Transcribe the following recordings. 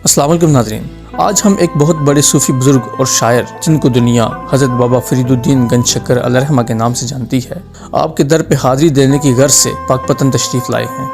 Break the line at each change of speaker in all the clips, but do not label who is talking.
السلام علیکم ناظرین، آج ہم ایک بہت بڑے صوفی بزرگ اور شاعر جن کو دنیا حضرت بابا فرید الدین گنج شکر علیہ رحمہ کے نام سے جانتی ہے، آپ کے در پہ حاضری دینے کی غرض سے پاک پتن تشریف لائے ہیں۔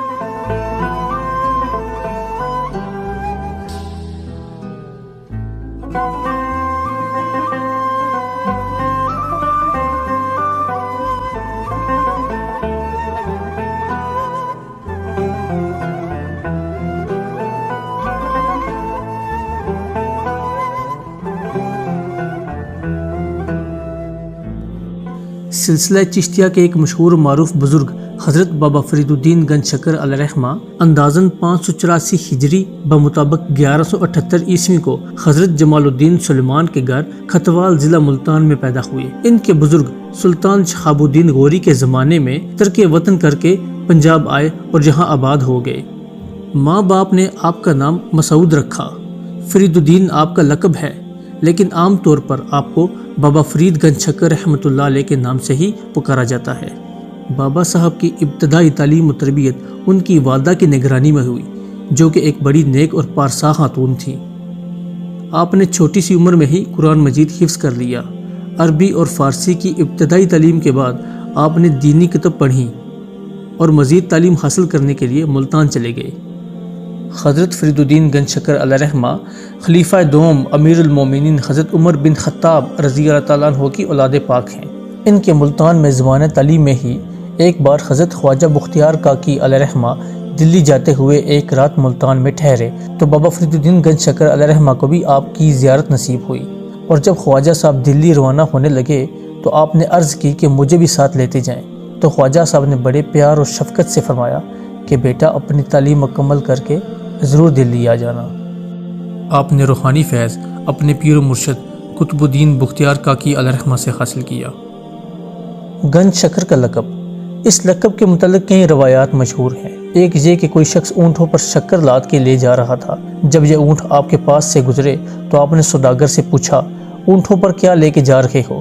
سلسلہ چشتیہ کے ایک مشہور و معروف بزرگ حضرت بابا فرید الدین گنج شکر علیہ رحمہ اندازاً 584 ہجری بمطابق 1178 عیسوی کو حضرت جمال الدین سلیمان کے گھر کھتوال ضلع ملتان میں پیدا ہوئے۔ ان کے بزرگ سلطان شہاب الدین غوری کے زمانے میں ترک وطن کر کے پنجاب آئے اور جہاں آباد ہو گئے۔ ماں باپ نے آپ کا نام مسعود رکھا۔ فرید الدین آپ کا لقب ہے، لیکن عام طور پر آپ کو بابا فرید گنج شکر رحمۃ اللہ علیہ کے نام سے ہی پکارا جاتا ہے۔ بابا صاحب کی ابتدائی تعلیم و تربیت ان کی والدہ کی نگرانی میں ہوئی، جو کہ ایک بڑی نیک اور پارسا خاتون تھیں۔ آپ نے چھوٹی سی عمر میں ہی قرآن مجید حفظ کر لیا۔ عربی اور فارسی کی ابتدائی تعلیم کے بعد آپ نے دینی کتب پڑھیں اور مزید تعلیم حاصل کرنے کے لیے ملتان چلے گئے۔ حضرت فرید الدین گنج شکر علیہ رحمہ خلیفہ دوم امیر المومنین حضرت عمر بن خطاب رضی اللہ تعالیٰ عنہ کی اولاد پاک ہیں۔ ان کے ملتان میں زمانہ تعلیم میں ہی ایک بار حضرت خواجہ بختیار کاکی علیہ رحمہ دلی جاتے ہوئے ایک رات ملتان میں ٹھہرے تو بابا فرید الدین گنج شکر علیہ رحمہ کو بھی آپ کی زیارت نصیب ہوئی، اور جب خواجہ صاحب دلی روانہ ہونے لگے تو آپ نے عرض کی کہ مجھے بھی ساتھ لیتے جائیں، تو خواجہ صاحب نے بڑے پیار اور شفقت سے فرمایا کہ بیٹا اپنی تعلیم مکمل کر کے ضرور دلی آ جانا۔ آپ نے روحانی فیض اپنے پیر و مرشد قطب الدین بختیار کاکی علیہ رحمہ سے حاصل کیا۔ گنج شکر کا لقب، اس لقب کے متعلق کئی روایات مشہور ہیں۔ ایک یہ کہ کوئی شخص اونٹوں پر شکر لاد کے لے جا رہا تھا۔ جب یہ اونٹ آپ کے پاس سے گزرے تو آپ نے سوداگر سے پوچھا، اونٹوں پر کیا لے کے جا رہے ہو؟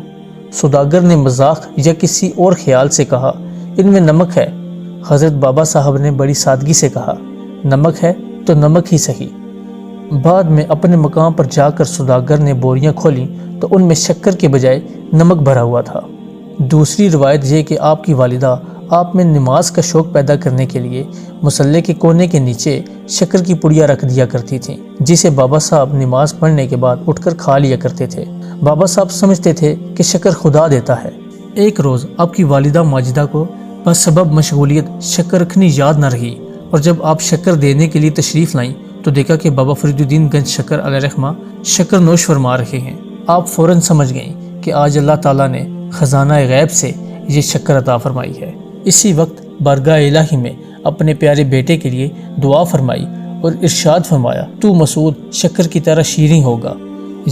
سوداگر نے مذاق یا کسی اور خیال سے کہا، ان میں نمک ہے۔ حضرت بابا صاحب نے بڑی سادگی سے کہا، نمک ہے تو نمک ہی صحیح۔ بعد میں اپنے مقام پر جا کر سوداگر نے بوریاں کھولیں تو ان میں شکر کے بجائے نمک بھرا ہوا تھا۔ دوسری روایت یہ کہ آپ کی والدہ آپ میں نماز کا شوق پیدا کرنے کے لیے مصلے کے کونے کے نیچے شکر کی پڑیاں رکھ دیا کرتی تھیں، جسے بابا صاحب نماز پڑھنے کے بعد اٹھ کر کھا لیا کرتے تھے۔ بابا صاحب سمجھتے تھے کہ شکر خدا دیتا ہے۔ ایک روز آپ کی والدہ ماجدہ کو بس سبب مشغولیت شکر رکھنی یاد نہ رہی، اور جب آپ شکر دینے کے لیے تشریف لائیں تو دیکھا کہ بابا فرید الدین گنج شکر علیہ رحمہ شکر نوش فرما رہے ہیں۔ آپ فوراً سمجھ گئیں کہ آج اللہ تعالیٰ نے خزانہ غیب سے یہ شکر عطا فرمائی ہے۔ اسی وقت بارگاہ الہی میں اپنے پیارے بیٹے کے لیے دعا فرمائی اور ارشاد فرمایا، تو مسعود شکر کی طرح شیریں ہوگا۔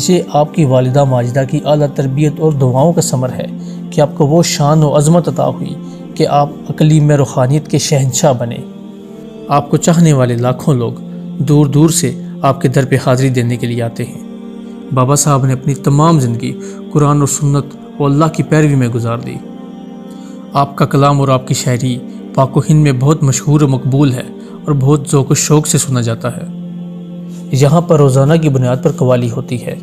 یہ آپ کی والدہ ماجدہ کی اعلیٰ تربیت اور دعاؤں کا ثمر ہے کہ آپ کو وہ شان و عظمت عطا ہوئی کہ آپ اقلیم روحانیت کے شہنشاہ بنے۔ آپ کو چاہنے والے لاکھوں لوگ دور دور سے آپ کے در پہ حاضری دینے کے لیے آتے ہیں۔ بابا صاحب نے اپنی تمام زندگی قرآن اور سنت اور اللہ کی پیروی میں گزار دی۔ آپ کا کلام اور آپ کی شاعری پاک و ہند میں بہت مشہور و مقبول ہے اور بہت ذوق و شوق سے سنا جاتا ہے۔ یہاں پر روزانہ کی بنیاد پر قوالی ہوتی ہے۔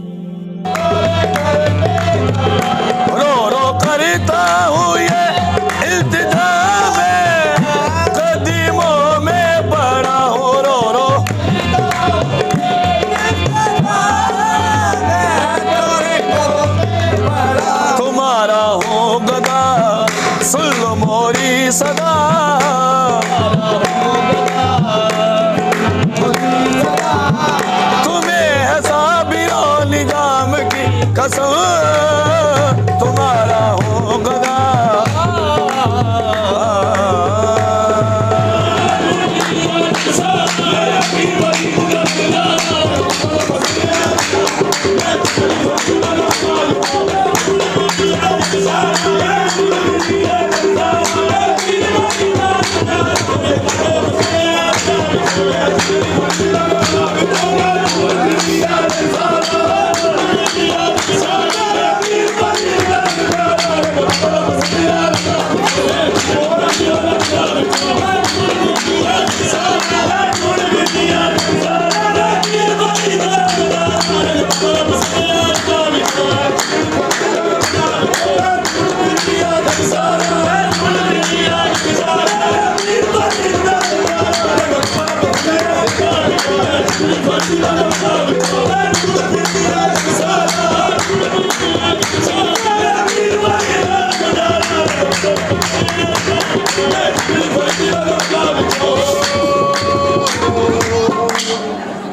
صدا تمہیں ہے صابران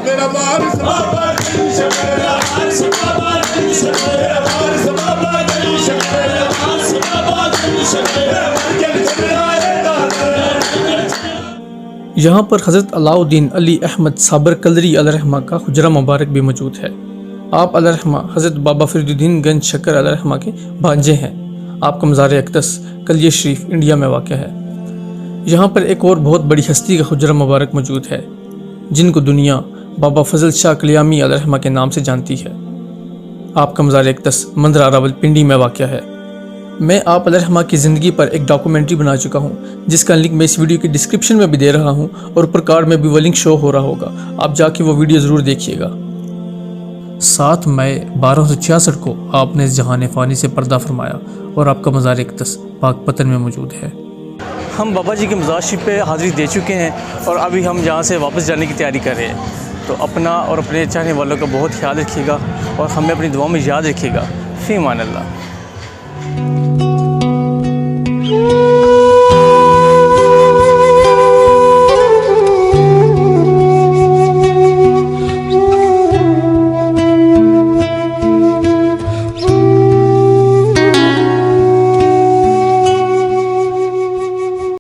میرا وارث بابا گلی شکر، میرا وارث بابا گلی شکر، میرا وارث بابا گلی شکر، میرا وارث بابا گلی شکر، گلی شکر آئے دار۔
یہاں پر حضرت علاء الدین علی احمد صابر کلری علیہ الرحمہ کا حجرہ مبارک بھی موجود ہے۔ آپ علیہ الرحمہ حضرت بابا فرید الدین گنج شکر علیہ الرحمہ کے بھانجے ہیں۔ آپ کا مزار اقدس کلیہ شریف انڈیا میں واقع ہے۔ یہاں پر ایک اور بہت بڑی ہستی کا حجرہ مبارک موجود ہے جن کو دنیا بابا فضل شاہ کلیامی علیہ الرحمہ کے نام سے جانتی ہے۔ آپ کا مزار اقدس مندرہ راول پنڈی میں واقع ہے۔ میں آپ علیہ الرحمہ کی زندگی پر ایک ڈاکومنٹری بنا چکا ہوں جس کا لنک میں اس ویڈیو کی ڈسکرپشن میں بھی دے رہا ہوں اور اوپر کارڈ میں بھی وہ لنک شو ہو رہا ہوگا، آپ جا کے وہ ویڈیو ضرور دیکھیے گا۔ 7 مئی 1266 کو آپ نے اس جہان فانی سے پردہ فرمایا اور آپ کا مزار اقدس پاک پتن میں موجود ہے۔ ہم بابا جی کے مزار شریف پہ حاضری دے چکے ہیں اور ابھی ہم یہاں سے واپس جانے کی تیاری کر رہے ہیں، تو اپنا اور اپنے چاہنے والوں کا بہت خیال رکھیے گا اور ہمیں اپنی دعاؤں میں یاد رکھیے گا۔ فی امان اللہ۔